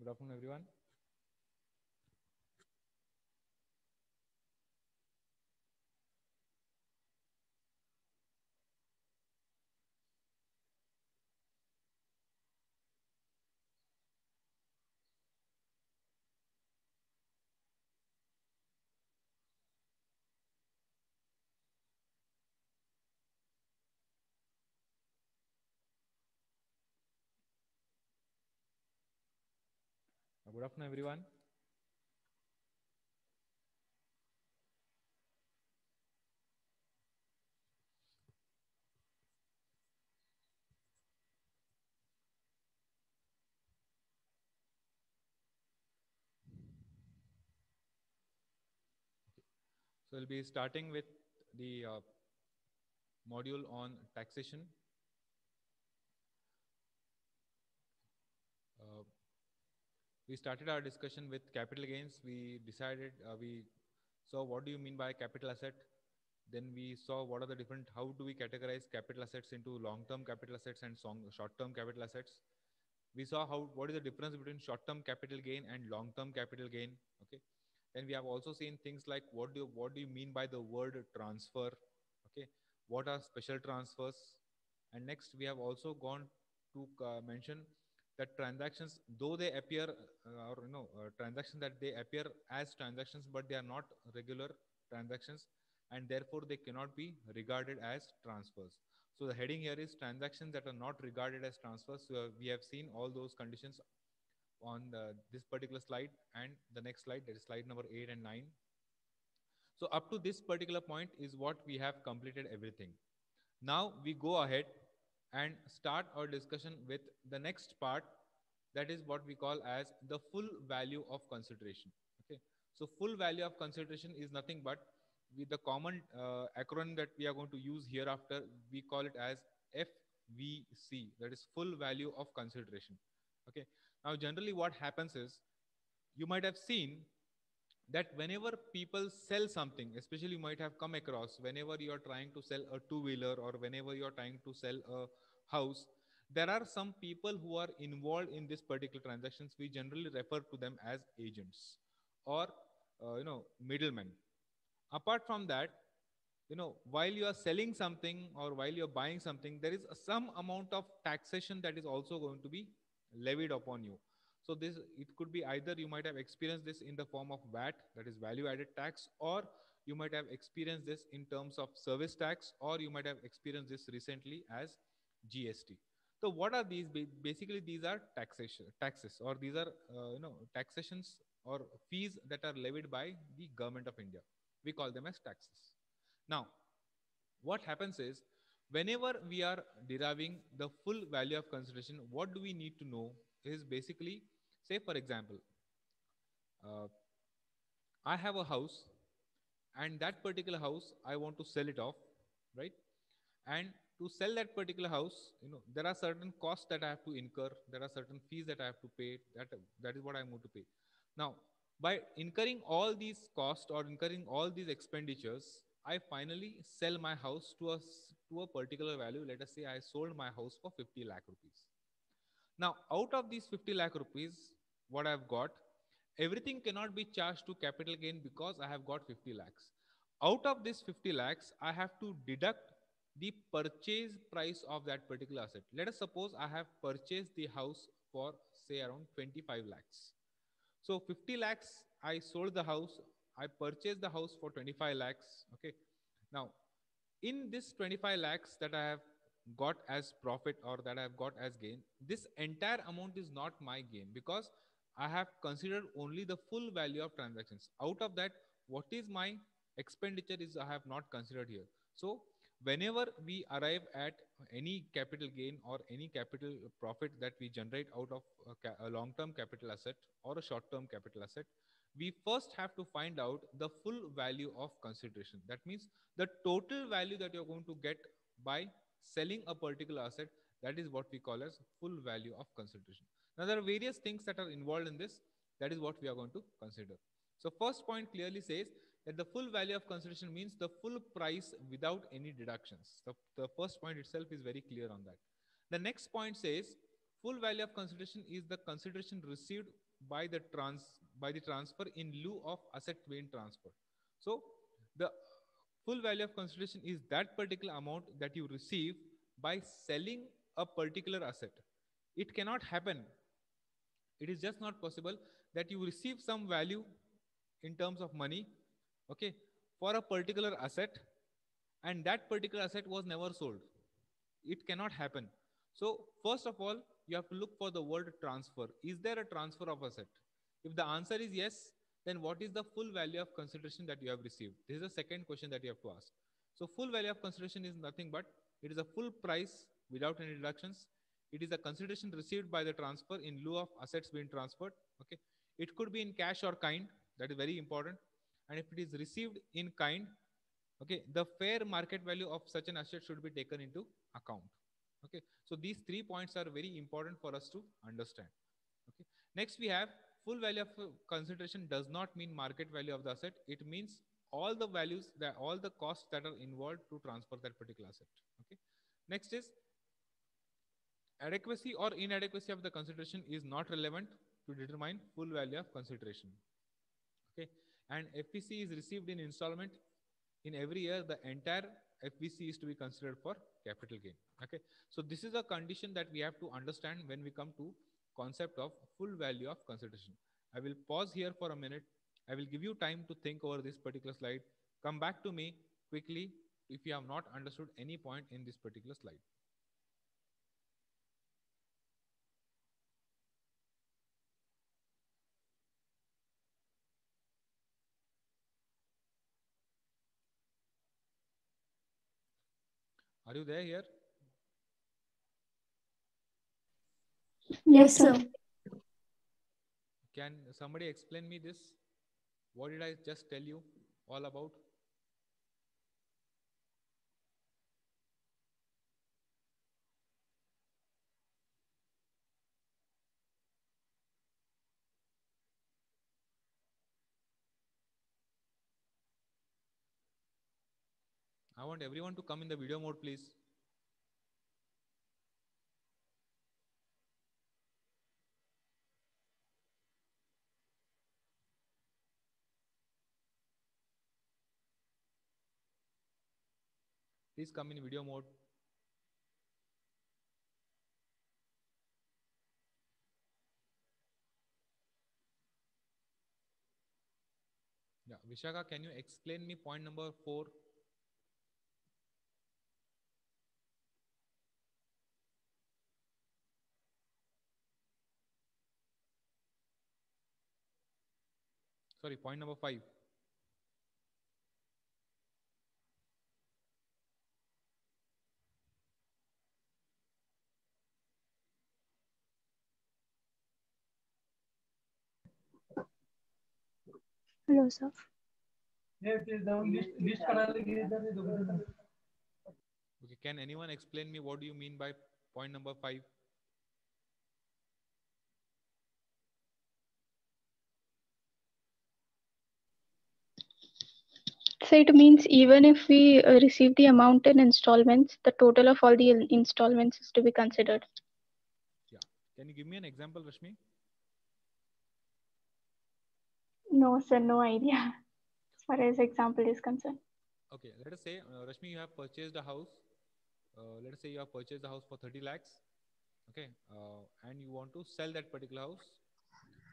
Good afternoon, everyone. Good afternoon, everyone. So we'll be starting with the module on taxation. Uh, we started our discussion with capital gains. We saw what do you mean by capital asset. Then we saw what are the different, how do we categorize capital assets into long-term capital assets and short-term capital assets. We saw what is the difference between short-term capital gain and long-term capital gain. Okay. And we have also seen things like what do you mean by the word transfer? Okay, what are special transfers? And next, we have also gone to mention that transactions, though they appear transactions that they appear as transactions, but they are not regular transactions, and therefore they cannot be regarded as transfers. So the heading here is transactions that are not regarded as transfers. So we have seen all those conditions on this particular slide and the next slide, that is slide number 8 and 9. So up to this particular point is what we have completed everything. Now we go ahead and start our discussion with the next part, that is what we call as the full value of consideration. Okay, so full value of consideration is nothing but with the common acronym that we are going to use hereafter, we call it as FVC, that is full value of consideration. Okay, now generally what happens is, you might have seen that whenever people sell something, especially you might have come across, whenever you are trying to sell a two-wheeler or whenever you are trying to sell a house, there are some people who are involved in this particular transactions. We generally refer to them as agents or middlemen. Apart from that, while you are selling something or while you're buying something, there is some amount of taxation that is also going to be levied upon you. So this, it could be either you might have experienced this in the form of VAT, that is value added tax, or you might have experienced this in terms of service tax, or you might have experienced this recently as GST. So what are these? Basically, these are taxes, or these are taxations or fees that are levied by the government of India. We call them as taxes. Now, what happens is, whenever we are deriving the full value of consideration, what do we need to know is basically, say for example, uh, I have a house, and that particular house I want to sell it off, right? And to sell that particular house, there are certain costs that I have to incur, there are certain fees that I have to pay. That is what I'm going to pay. Now, by incurring all these costs or incurring all these expenditures, I finally sell my house to a particular value. Let us say I sold my house for 50 lakh rupees. Now, out of these 50 lakh rupees, what I've got, everything cannot be charged to capital gain because I have got 50 lakhs. Out of this 50 lakhs, I have to deduct the purchase price of that particular asset. Let us suppose I have purchased the house for, say, around 25 lakhs. So 50 lakhs, I sold the house, I purchased the house for 25 lakhs. Okay. Now, in this 25 lakhs that I have got as profit or that I have got as gain, this entire amount is not my gain because I have considered only the full value of transactions. Out of that, what is my expenditure is I have not considered here. So whenever we arrive at any capital gain or any capital profit that we generate out of a long-term capital asset or a short-term capital asset, we first have to find out the full value of consideration. That means the total value that you're going to get by selling a particular asset, that is what we call as full value of consideration. Now there are various things that are involved in this. That is what we are going to consider. So first point clearly says that the full value of consideration means the full price without any deductions. The first point itself is very clear on that. The next point says full value of consideration is the consideration received by the transfer in lieu of asset being transferred. So the full value of consideration is that particular amount that you receive by selling a particular asset. It cannot happen, it is just not possible that you receive some value in terms of money, okay, for a particular asset, and that particular asset was never sold. It cannot happen. So first of all, you have to look for the word transfer. Is there a transfer of asset? If the answer is yes, then what is the full value of consideration that you have received? This is the second question that you have to ask. So full value of consideration is nothing but it is a full price without any deductions. It is a consideration received by the transfer in lieu of assets being transferred. Okay, it could be in cash or kind. That is very important. And if it is received in kind, okay, the fair market value of such an asset should be taken into account. Okay, so these 3 points are very important for us to understand. Okay, next we have full value of consideration does not mean market value of the asset. It means all the values, that all the costs that are involved to transfer that particular asset. Okay, next is adequacy or inadequacy of the consideration is not relevant to determine full value of consideration. Okay, and FVC is received in installment in every year. The entire FVC is to be considered for capital gain. Okay, so this is a condition that we have to understand when we come to concept of full value of consideration. I will pause here for a minute. I will give you time to think over this particular slide. Come back to me quickly if you have not understood any point in this particular slide. Are you there here? Yes, sir. Can somebody explain me this? What did I just tell you all about? I want everyone to come in the video mode, please. Please come in video mode. Yeah, Vishaka, can you explain me point number 4? Sorry, point number 5. Hello, sir. Okay, can anyone explain me what do you mean by point number 5? So it means even if we receive the amount in installments, the total of all the installments is to be considered. Yeah. Can you give me an example, Rashmi? No, sir, no idea as far as example is concerned. Okay, let us say, Rashmi, you have purchased a house. Let us say you have purchased the house for 30 lakhs. Okay, and you want to sell that particular house.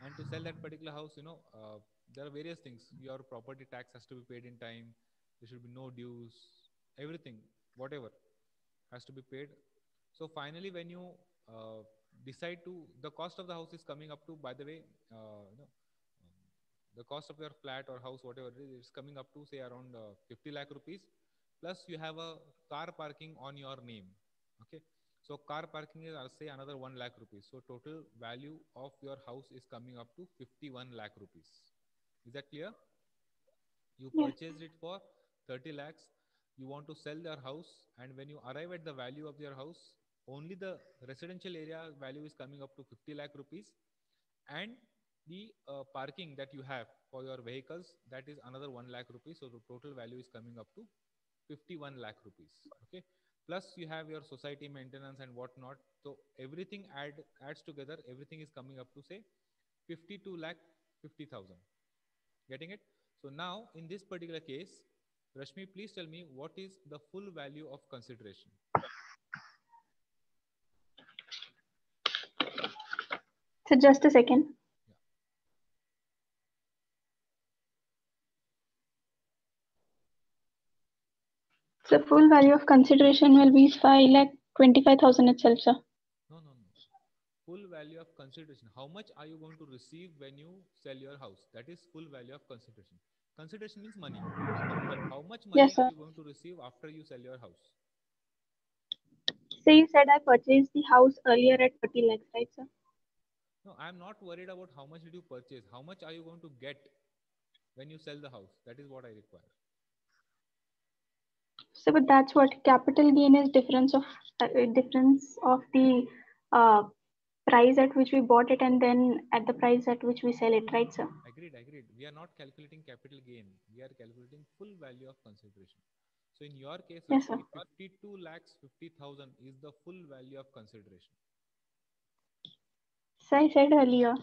And to sell that particular house, there are various things. Your property tax has to be paid in time. There should be no dues. Everything, whatever, has to be paid. So finally, when you decide to, the cost of the house is coming up to, by the way, the cost of your flat or house, whatever it is, it's coming up to say around 50 lakh rupees. Plus, you have a car parking on your name. Okay, so car parking is, I'll say, another 1 lakh rupees. So total value of your house is coming up to 51 lakh rupees. Is that clear? You Yes. purchased it for 30 lakhs. You want to sell your house, and when you arrive at the value of your house, only the residential area value is coming up to 50 lakh rupees, and the parking that you have for your vehicles, that is another 1 lakh rupees. So the total value is coming up to 51 lakh rupees. Okay, plus you have your society maintenance and whatnot. So everything adds together, everything is coming up to say 52 lakh 50,000. Getting it? So now in this particular case, Rashmi, please tell me what is the full value of consideration? So just a second. Yeah. So full value of consideration will be 5,25,000 itself, sir. No, no, no. Full value of consideration. How much are you going to receive when you sell your house? That is full value of consideration. Consideration means money. How much money Yes, are sir. you going to receive after you sell your house? So you said I purchased the house earlier at 30 lakhs, right, sir? No, I'm not worried about how much did you purchase. How much are you going to get when you sell the house? That is what I require. So, but that's what capital gain is difference of the uh, price at which we bought it and then at the price at which we sell it, right, sir? Agreed, agreed. We are not calculating capital gain. We are calculating full value of consideration. So in your case, Yes, sir. Rashmi, 52 lakhs 50,000 is the full value of consideration. So I said earlier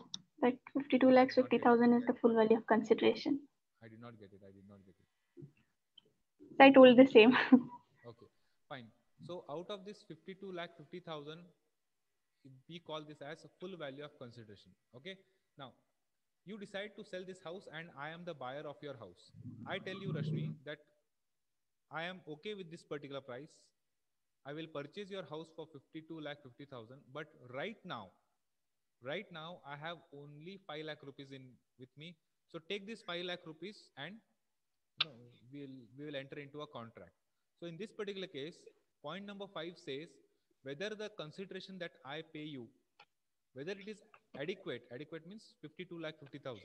that 52 I lakhs did not get it. 50,000 is the full value of consideration. I did not get it. I did not get it. So I told the same. Okay, fine. So out of this 52 lakh 50,000, we call this as a full value of consideration. Okay. Now, you decide to sell this house and I am the buyer of your house. I tell you, Rashmi, that I am okay with this particular price. I will purchase your house for 52 lakh 50,000. But right now, I have only 5 lakh rupees in with me. So take this 5 lakh rupees and no, we will enter into a contract. So in this particular case, point number 5 says whether the consideration that I pay you, whether it is adequate means 52 lakh 50,000,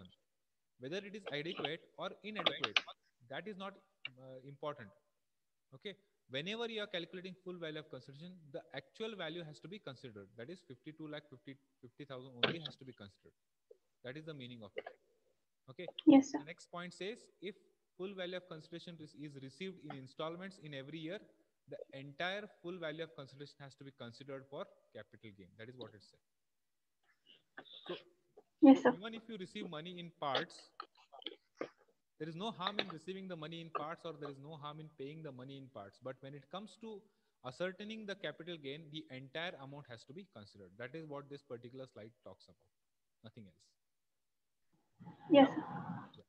whether it is adequate or inadequate, that is not important. Okay, whenever you are calculating full value of consideration, the actual value has to be considered. That is 52 lakh 50,000 only has to be considered. That is the meaning of it. Okay. Yes, sir. The next point says if full value of consideration is received in installments in every year, the entire full value of consideration has to be considered for capital gain. That is what it said. So Yes, sir. even if you receive money in parts, there is no harm in receiving the money in parts or there is no harm in paying the money in parts. But when it comes to ascertaining the capital gain, the entire amount has to be considered. That is what this particular slide talks about. Nothing else. Yes. Yeah.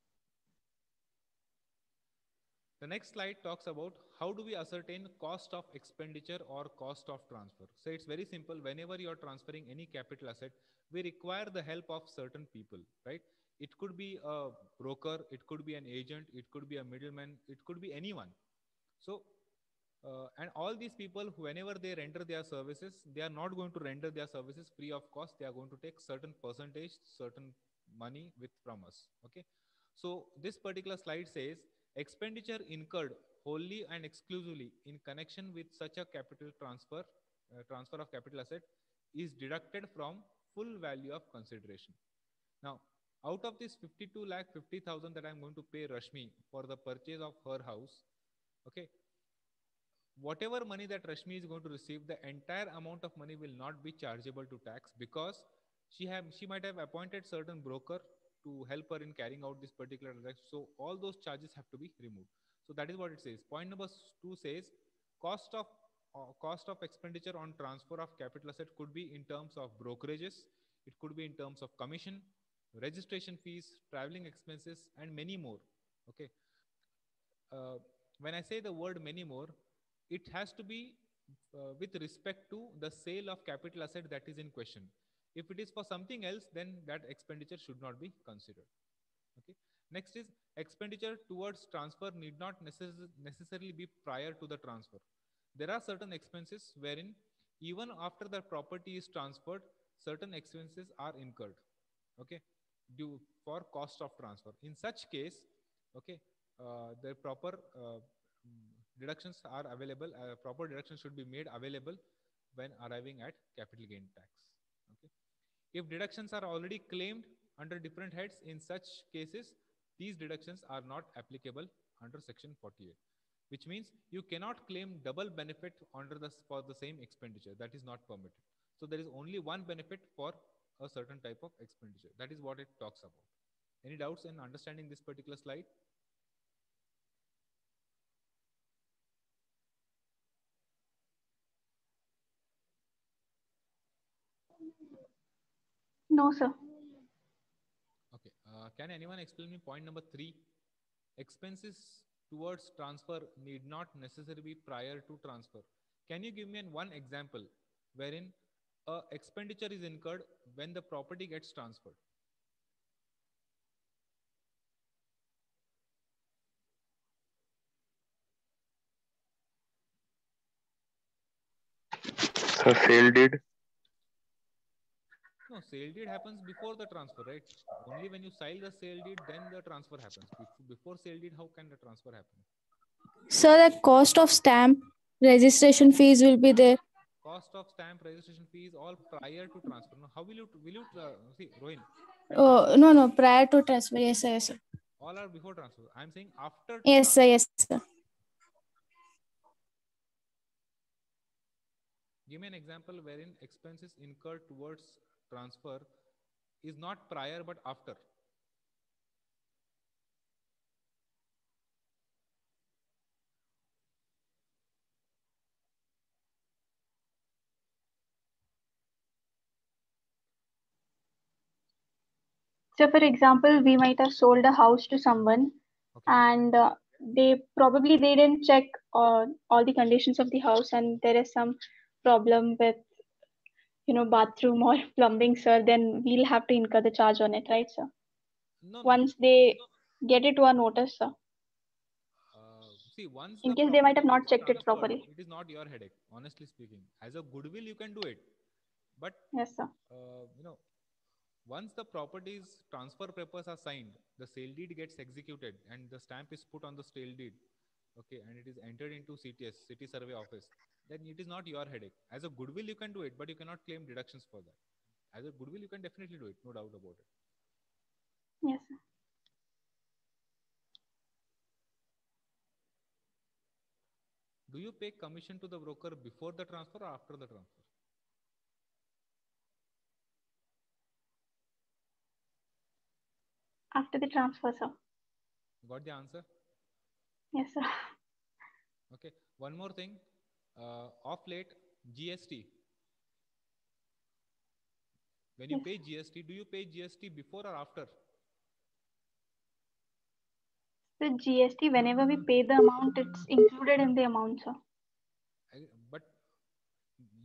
The next slide talks about how do we ascertain cost of expenditure or cost of transfer. So it's very simple. Whenever you are transferring any capital asset, we require the help of certain people, right? It could be a broker, it could be an agent, it could be a middleman, it could be anyone. So, and all these people, whenever they render their services, they are not going to render their services free of cost. They are going to take certain percentage, certain money with from us. Okay. So this particular slide says expenditure incurred wholly and exclusively in connection with such a capital transfer of capital asset is deducted from full value of consideration. Now, out of this 52 lakh 50,000 that I'm going to pay Rashmi for the purchase of her house, okay, whatever money that Rashmi is going to receive, the entire amount of money will not be chargeable to tax because she might have appointed certain broker to help her in carrying out this particular transaction. So all those charges have to be removed. So that is what it says. Point number 2 says cost of cost of expenditure on transfer of capital asset could be in terms of brokerages, it could be in terms of commission, registration fees, traveling expenses, and many more. Okay. uh, when I say the word many more, it has to be with respect to the sale of capital asset that is in question. If it is for something else, then that expenditure should not be considered. Okay. Next is expenditure towards transfer need not necessarily be prior to the transfer. There are certain expenses wherein even after the property is transferred, certain expenses are incurred. Okay, due for cost of transfer. In such case, okay, the proper deductions are available. Proper deductions should be made available when arriving at capital gain tax. Okay, if deductions are already claimed under different heads, in such cases, these deductions are not applicable under Section 48, which means you cannot claim double benefit under the for the same expenditure. That is not permitted. So there is only one benefit for a certain type of expenditure. That is what it talks about. Any doubts in understanding this particular slide? No, sir. Okay. Can anyone explain me point number three? Expenses towards transfer need not necessarily be prior to transfer. Can you give me one example wherein a expenditure is incurred when the property gets transferred? So sale deed. No, sale deed happens before the transfer, right? Only when you sell the sale deed, then the transfer happens. Before sale deed, how can the transfer happen? So the cost of stamp registration fees will be there. Cost of stamp registration fees all prior to transfer. Now, how will you see, Rohin? When Oh, no, no, prior to transfer. Yes, sir, yes, sir. all are before transfer. I'm saying after Yes, sir, transfer. yes, sir. Give me an example wherein expenses incurred towards transfer is not prior but after. So, for example, we might have sold a house to someone, Okay. and they didn't check all the conditions of the house, and there is some problem with bathroom or plumbing, sir. Then we'll have to incur the charge on it, right, sir? No, no, no. Once they get it to our notice, sir. See, once In the case they might property have not gets checked it transferred, properly. it is not your headache. Honestly speaking, as a goodwill, you can do it, but Yes, sir. uh, you know, once the property's transfer papers are signed, the sale deed gets executed, and the stamp is put on the sale deed. Okay, and it is entered into CTS, City Survey Office. Then it is not your headache. As a goodwill, you can do it, but you cannot claim deductions for that. As a goodwill, you can definitely do it, no doubt about it. Yes, sir. Do you pay commission to the broker before the transfer or after the transfer? After the transfer, sir. Got the answer? Yes, sir. Okay. One more thing. Off late, GST. When you Yes. pay GST, do you pay GST before or after? The GST, whenever we pay the amount, it's included in the amount, sir. But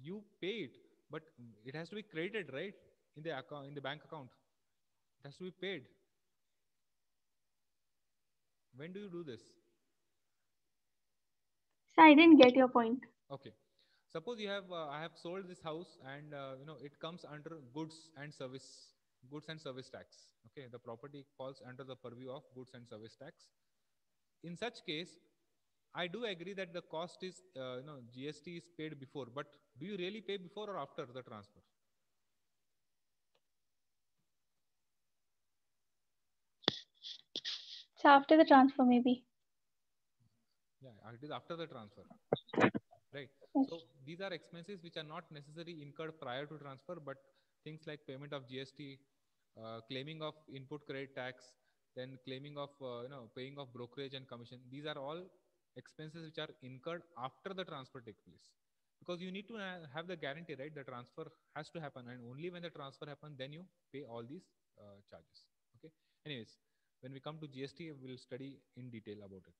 you pay it, but it has to be credited, right? In the account, in the bank account. It has to be paid. When do you do this? So I didn't get your point. Okay. Suppose you have I have sold this house and it comes under goods and service tax. Okay, the property falls under the purview of goods and service tax. In such case, I do agree that the cost is GST is paid before, but do you really pay before or after the transfer? So after the transfer, maybe. Yeah, it is after the transfer. Right. Yes. So these are expenses which are not necessarily incurred prior to transfer, but things like payment of GST, claiming of input credit tax, then claiming of paying of brokerage and commission. These are all expenses which are incurred after the transfer takes place, because you need to have the guarantee, right? The transfer has to happen, and only when the transfer happens, then you pay all these charges. Okay. Anyways, when we come to GST, we'll study in detail about it.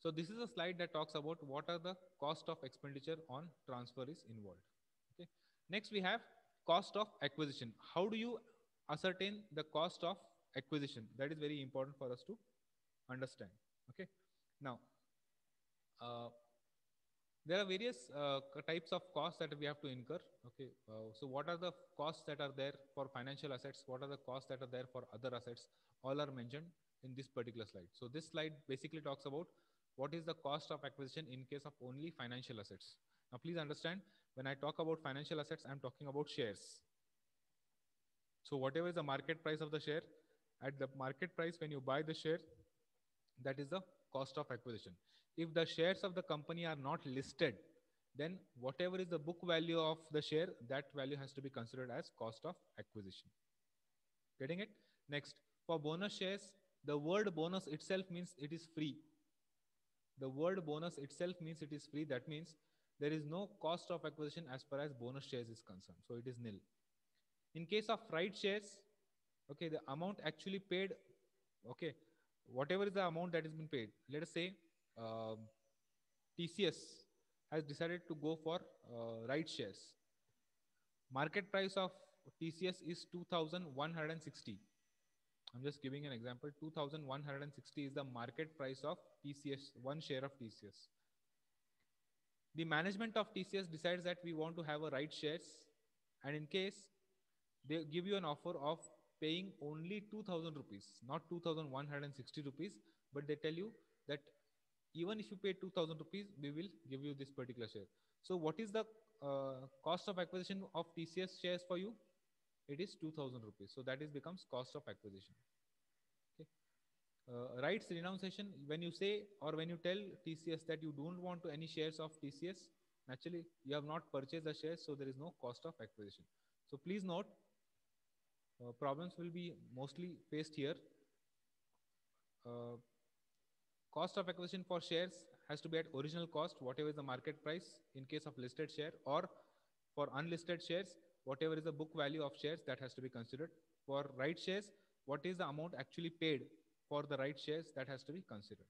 So this is a slide that talks about what are the cost of expenditure on transfer is involved. Okay. Next we have cost of acquisition. How do you ascertain the cost of acquisition? That is very important for us to understand. Okay. Now, uh, there are various types of costs that we have to incur. Okay. So what are the costs that are there for financial assets? What are the costs that are there for other assets? All are mentioned in this particular slide. So this slide basically talks about what is the cost of acquisition in case of only financial assets. Now please understand, when I talk about financial assets, I'm talking about shares. So whatever is the market price of the share, at the market price when you buy the share, that is the cost of acquisition. If the shares of the company are not listed, then whatever is the book value of the share, that value has to be considered as cost of acquisition. Getting it? Next, for bonus shares, the word bonus itself means it is free. The word bonus itself means it is free. That means there is no cost of acquisition as far as bonus shares is concerned. So it is nil. In case of right shares, okay, the amount actually paid, okay, whatever is the amount that has been paid, let us say TCS has decided to go for right shares. Market price of TCS is 2160. I'm just giving an example. 2160 is the market price of TCS, one share of TCS. The management of TCS decides that we want to have a right shares, and in case they give you an offer of paying only 2000 rupees, not 2160 rupees, but they tell you that even if you pay 2000 rupees, we will give you this particular share. So what is the cost of acquisition of TCS shares for you? It is 2000 rupees. So that is becomes cost of acquisition. Okay. Rights renunciation, when you say or when you tell TCS that you don't want to any shares of TCS, naturally you have not purchased the shares, so there is no cost of acquisition. So please note, problems will be mostly faced here. Uh, Cost of acquisition for shares has to be at original cost, whatever is the market price in case of listed share, or for unlisted shares, whatever is the book value of shares, that has to be considered. For right shares, what is the amount actually paid for the right shares, that has to be considered.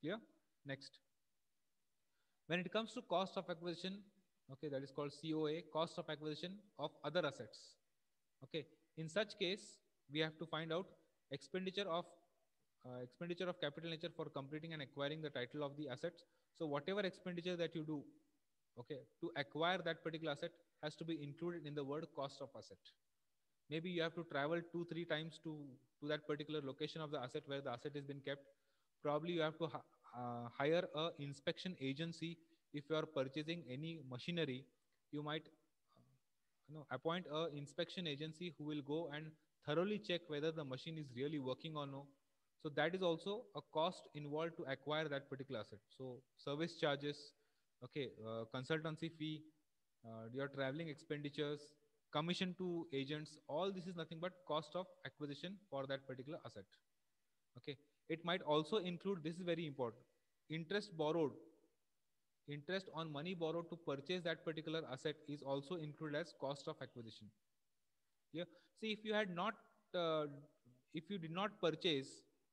Clear? Next. When it comes to cost of acquisition, okay, that is called COA, cost of acquisition of other assets. Okay, in such case, we have to find out expenditure of capital nature for completing and acquiring the title of the assets. So whatever expenditure that you do, okay, to acquire that particular asset has to be included in the word cost of asset. Maybe you have to travel 2 3 times to that particular location of the asset where the asset has been kept. Probably you have to hire a inspection agency. If you are purchasing any machinery, you might appoint a inspection agency who will go and thoroughly check whether the machine is really working or no. So that is also a cost involved to acquire that particular asset. So service charges, okay, consultancy fee, your traveling expenditures, commission to agents, all this is nothing but cost of acquisition for that particular asset. Okay, it might also include, this is very important, interest borrowed. Interest on money borrowed to purchase that particular asset is also included as cost of acquisition. Yeah. See, if you had not, uh, if you did not purchase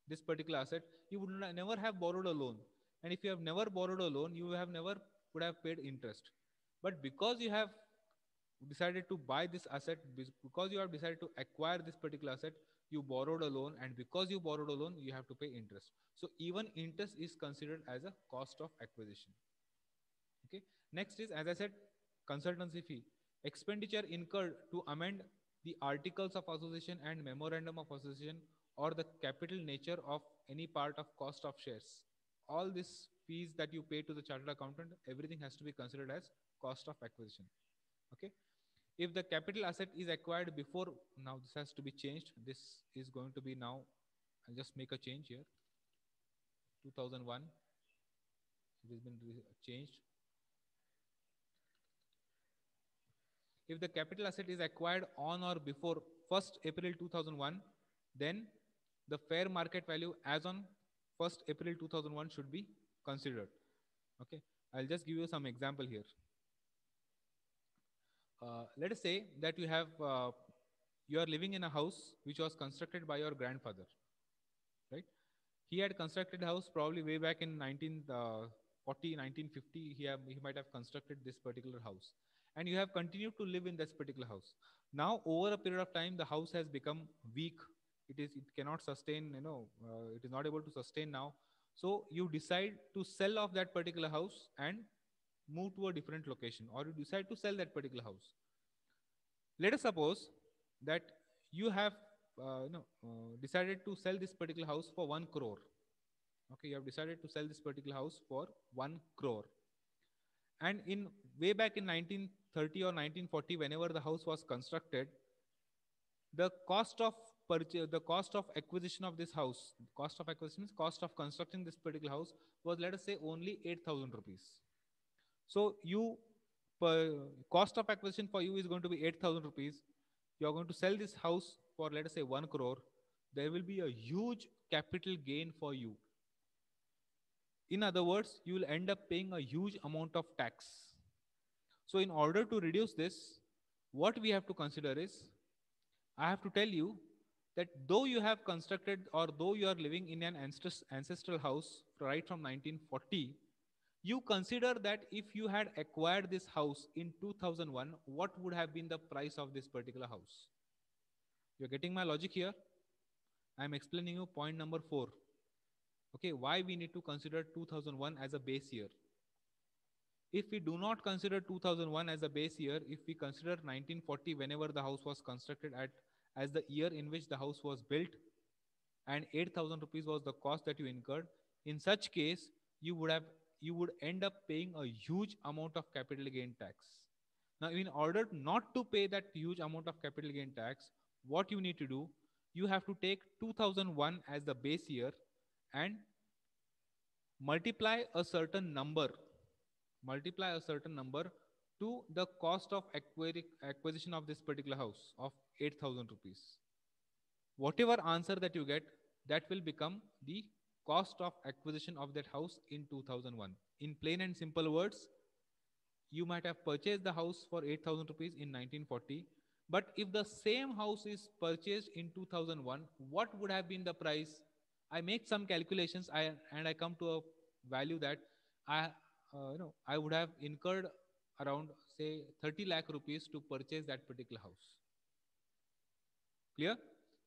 this particular asset, you would never have borrowed a loan. And if you have never borrowed a loan, you have never would have paid interest. But because you have decided to buy this asset, because you have decided to acquire this particular asset, you borrowed a loan, and because you borrowed a loan, you have to pay interest. So even interest is considered as a cost of acquisition. Okay. Next is, as I said, consultancy fee. Expenditure incurred to amend the articles of association and memorandum of association or the capital nature of any part of cost of shares. All these fees that you pay to the chartered accountant, everything has to be considered as cost of acquisition. Okay. If the capital asset is acquired before, now this has to be changed. This is going to be now, I'll just make a change here. 2001, it has been changed. If the capital asset is acquired on or before 1st April 2001, then the fair market value as on 1st April 2001 should be considered. Okay, I'll just give you some example here. Let us say that you are living in a house which was constructed by your grandfather, right? He had constructed a house probably way back in 1940, 1950. He might have constructed this particular house, and you have continued to live in this particular house. Now, over a period of time, the house has become weak. It cannot sustain. It is not able to sustain now. So you decide to sell off that particular house and move to a different location, or you decide to sell that particular house. Let us suppose that you have decided to sell this particular house for 1 crore. Okay, you have decided to sell this particular house for 1 crore. And in way back in 1930 or 1940, whenever the house was constructed, the cost of purchase, the cost of acquisition of this house, cost of acquisition means cost of constructing this particular house was, let us say, only 8,000 rupees. So cost of acquisition for you is going to be 8,000 rupees. You are going to sell this house for, let us say, 1 crore. There will be a huge capital gain for you. In other words, you will end up paying a huge amount of tax. So in order to reduce this, what we have to consider is, I have to tell you that though you have constructed, or though you are living in an ancestral house right from 1940, you consider that if you had acquired this house in 2001, what would have been the price of this particular house? You're getting my logic here? I'm explaining you point number 4. Okay, why we need to consider 2001 as a base year. If we do not consider 2001 as a base year, if we consider 1940 whenever the house was constructed at as the year in which the house was built, and 8,000 rupees was the cost that you incurred, in such case you would end up paying a huge amount of capital gain tax. Now, in order not to pay that huge amount of capital gain tax, what you need to do, you have to take 2001 as the base year and multiply a certain number to the cost of acquisition of this particular house of 8,000 rupees. Whatever answer that you get, that will become the cost of acquisition of that house in 2001. In plain and simple words, you might have purchased the house for 8,000 rupees in 1940, but if the same house is purchased in 2001, what would have been the price? I make some calculations, and I come to a value that I I would have incurred around, say, 30 lakh rupees to purchase that particular house. Clear?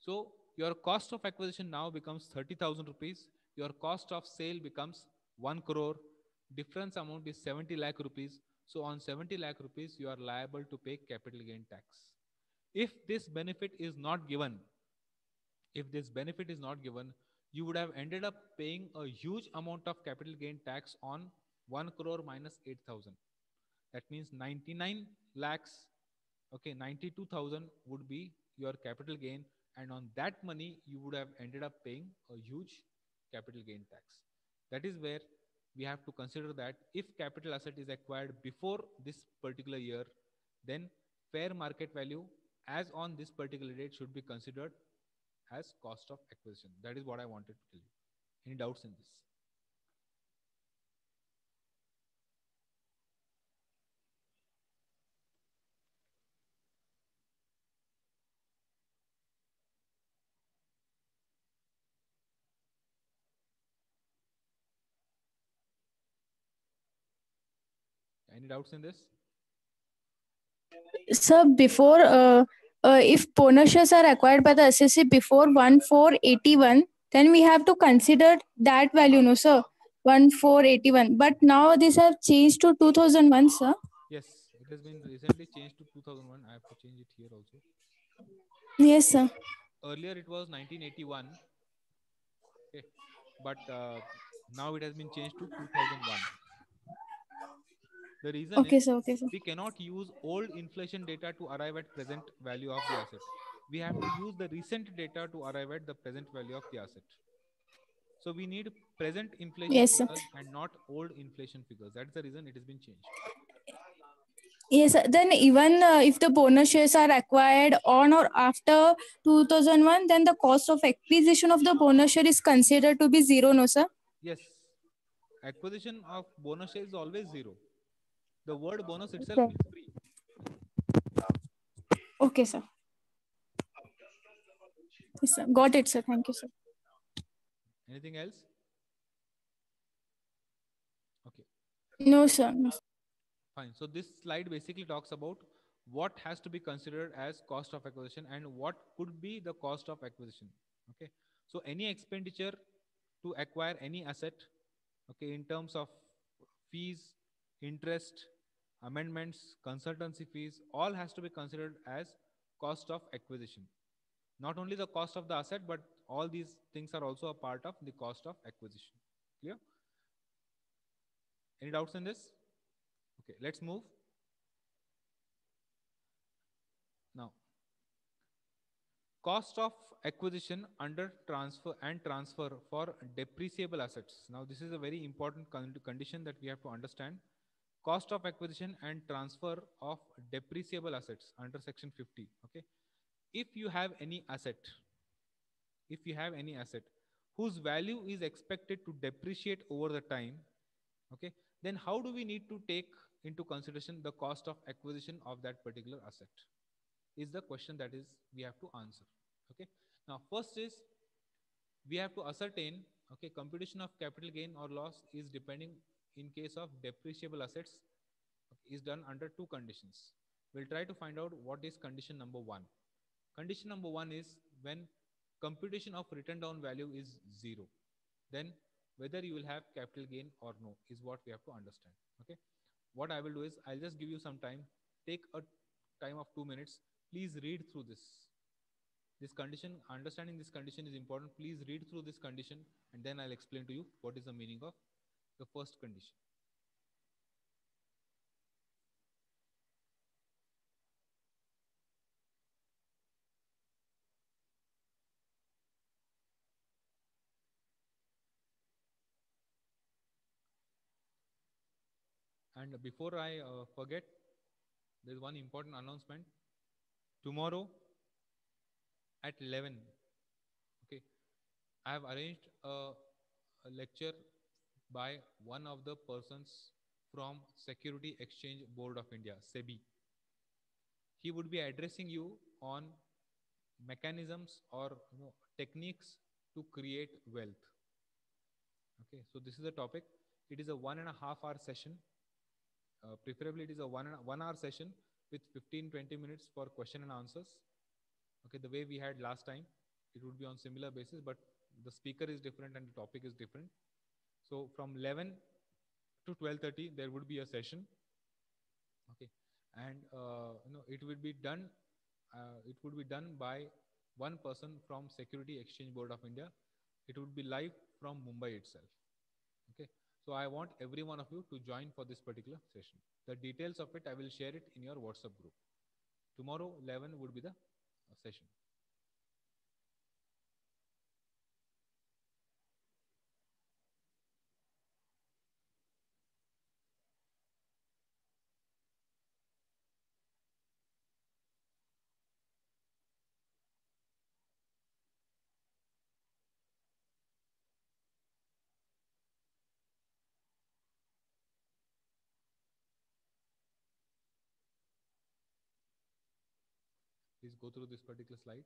So your cost of acquisition now becomes 30,000 rupees. Your cost of sale becomes 1 crore. Difference amount is 70 lakh rupees. So on 70 lakh rupees, you are liable to pay capital gain tax. If this benefit is not given, you would have ended up paying a huge amount of capital gain tax on 1 crore minus 8,000. That means 99 lakhs, okay, 92,000 would be your capital gain, and on that money you would have ended up paying a huge capital gain tax. That is where we have to consider that if capital asset is acquired before this particular year, then fair market value as on this particular date should be considered as cost of acquisition. That is what I wanted to tell you. Any doubts in this? Any doubts in this? Sir, before if Pona shares are acquired by the SSC before 1481, then we have to consider that value, no sir, 1481. But now these have changed to 2001, sir. Yes, it has been recently changed to 2001. I have to change it here also. Yes, sir. Earlier it was 1981. Okay, but now it has been changed to 2001. The reason Okay, is sir. Okay, sir. we cannot use old inflation data to arrive at present value of the asset. We have to use the recent data to arrive at the present value of the asset. So we need present inflation Yes, sir. figures and not old inflation figures. That's the reason it has been changed. Yes, sir. Then even if the bonus shares are acquired on or after 2001, then the cost of acquisition of the bonus share is considered to be zero, no sir? Yes, acquisition of bonus share is always zero. The word bonus itself Okay. means free. Okay, sir. Yes, sir. Got it, sir. Thank you, sir. Anything else? Okay, No, sir. No, sir. fine. So this slide basically talks about what has to be considered as cost of acquisition and what could be the cost of acquisition. Okay, so any expenditure to acquire any asset, okay, in terms of fees, interest, amendments, consultancy fees, all has to be considered as cost of acquisition. Not only the cost of the asset, but all these things are also a part of the cost of acquisition. Clear? Any doubts in this? Okay, let's move. Now, cost of acquisition under transfer for depreciable assets. Now, this is a very important condition that we have to understand. cost of acquisition and transfer of depreciable assets under section 50. Okay, if you have any asset, if you have any asset whose value is expected to depreciate over the time, okay, then how do we need to take into consideration the cost of acquisition of that particular asset, is the question that is we have to answer. Okay, now first is we have to ascertain, okay, computation of capital gain or loss is depending in case of depreciable assets, okay, is done under two conditions. We'll try to find out what is condition number one. Condition number one is when computation of written down value is zero, then whether you will have capital gain or no is what we have to understand. Okay, what I will do is I'll just give you some time, take a time of 2 minutes, please read through this condition. Understanding this condition is important. Please read through this condition and then I'll explain to you what is the meaning of the first condition. And before I forget, there's one important announcement. Tomorrow at 11, okay, I have arranged a lecture by one of the persons from Security Exchange Board of India, SEBI. He would be addressing you on mechanisms or techniques to create wealth. Okay, so this is the topic. It is a 1.5 hour session. Preferably, it is a 1 hour session with 15-20 minutes for question and answers. Okay, the way we had last time, it would be on similar basis, but the speaker is different and the topic is different. So from 11 to 12:30, there would be a session. Okay, and it would be done. It would be done by one person from Security Exchange Board of India. It would be live from Mumbai itself. Okay, so I want every one of you to join for this particular session. The details of it, I will share it in your WhatsApp group. Tomorrow 11 would be the session. Please go through this particular slide.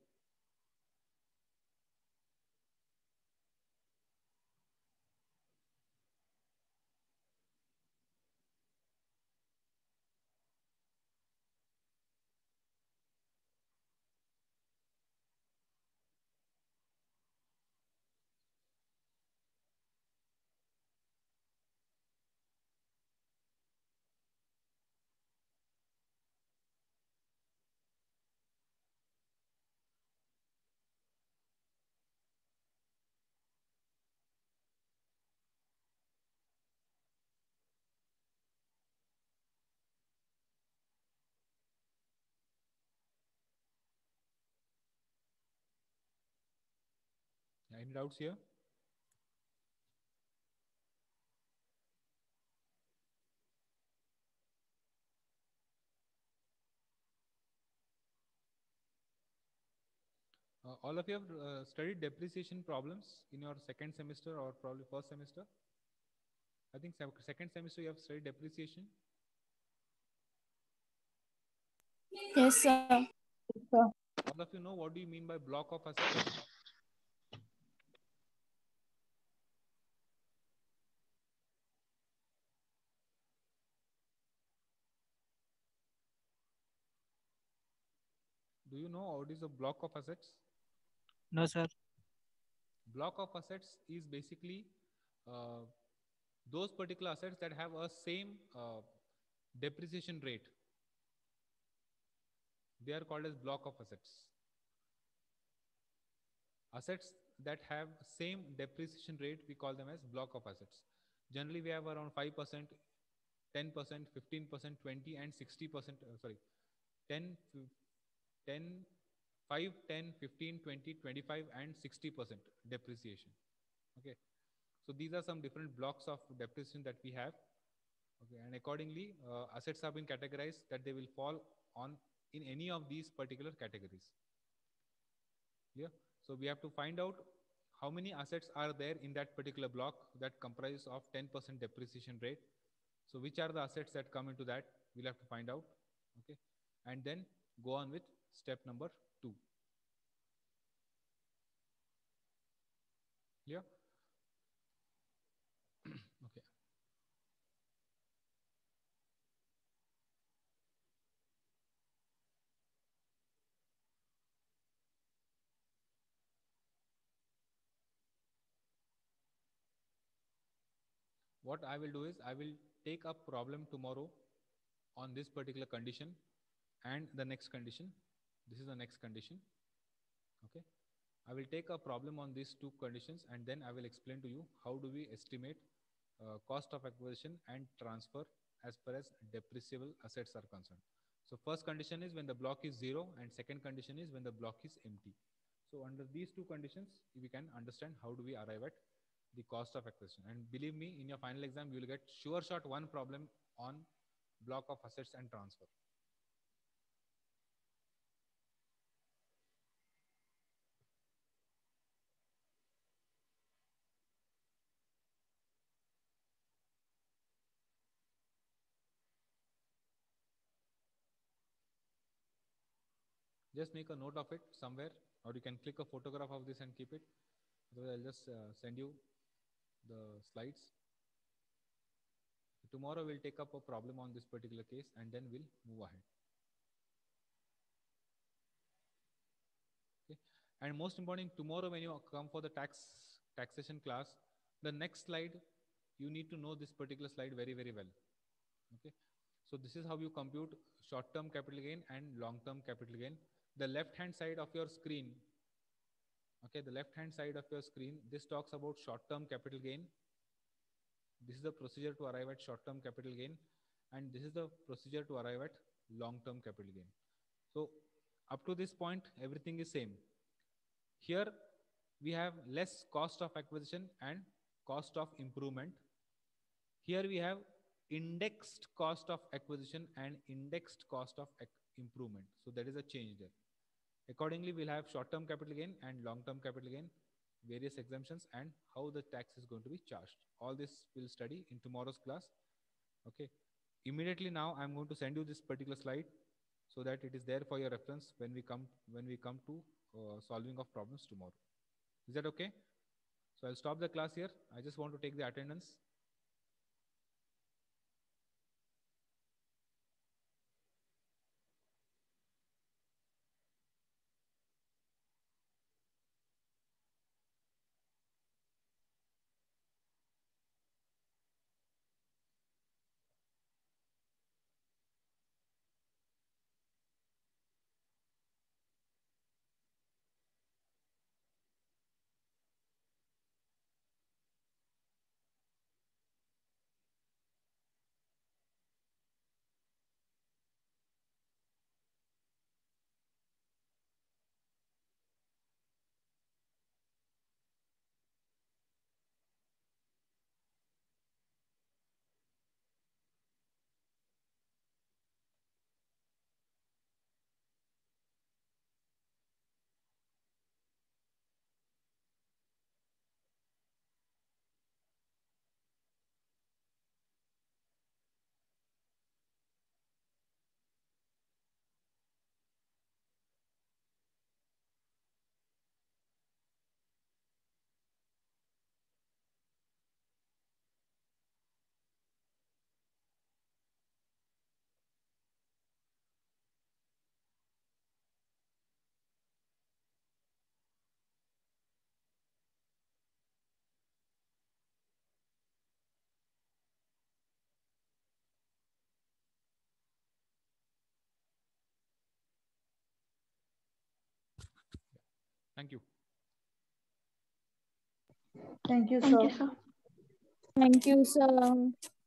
Any doubts here? All of you have studied depreciation problems in your second semester or probably first semester. I think second semester you have studied depreciation. Yes, sir. All of you know what do you mean by block of assets? Do you know what is a block of assets? No, sir. Block of assets is basically uh, those particular assets that have a same depreciation rate. They are called as block of assets. Assets that have same depreciation rate, we call them as block of assets. Generally, we have around 5%, 10%, 15%, 20, and 60%. Sorry, 10, 10, 5, 10, 15, 20, 25, and 60% depreciation. Okay. So these are some different blocks of depreciation that we have. Okay, and accordingly, assets have been categorized that they will fall on in any of these particular categories. Clear? So we have to find out how many assets are there in that particular block that comprises of 10% depreciation rate. So which are the assets that come into that? We'll have to find out. Okay, and then go on with step number 2. Clear? Okay. What I will do is I will take a problem tomorrow on this particular condition and the next condition. This is the next condition. Okay. I will take a problem on these two conditions and then I will explain to you how do we estimate cost of acquisition and transfer as far as depreciable assets are concerned. So first condition is when the block is 0 and second condition is when the block is empty. So under these two conditions, we can understand how do we arrive at the cost of acquisition. And believe me, in your final exam, you will get sure shot one problem on block of assets and transfer. Just make a note of it somewhere, or you can click a photograph of this and keep it. Otherwise, I'll just send you the slides. Tomorrow we'll take up a problem on this particular case and then we'll move ahead. Okay. And most important, tomorrow when you come for the taxation class, the next slide, you need to know this particular slide very, very well. Okay. So this is how you compute short-term capital gain and long-term capital gain. The left-hand side of your screen, okay, the left-hand side of your screen, this talks about short-term capital gain. This is the procedure to arrive at short-term capital gain, and this is the procedure to arrive at long-term capital gain. So up to this point, everything is same. Here we have less cost of acquisition and cost of improvement. Here we have indexed cost of acquisition and indexed cost of improvement. So that is a change there. Accordingly, we'll have short-term capital gain and long-term capital gain, various exemptions, and how the tax is going to be charged. All this we'll study in tomorrow's class. Okay. Immediately now, I'm going to send you this particular slide so that it is there for your reference when we come to solving of problems tomorrow. Is that okay? So I'll stop the class here. I just want to take the attendance. Thank you. Thank you, Thank sir. you, sir. Thank you, sir.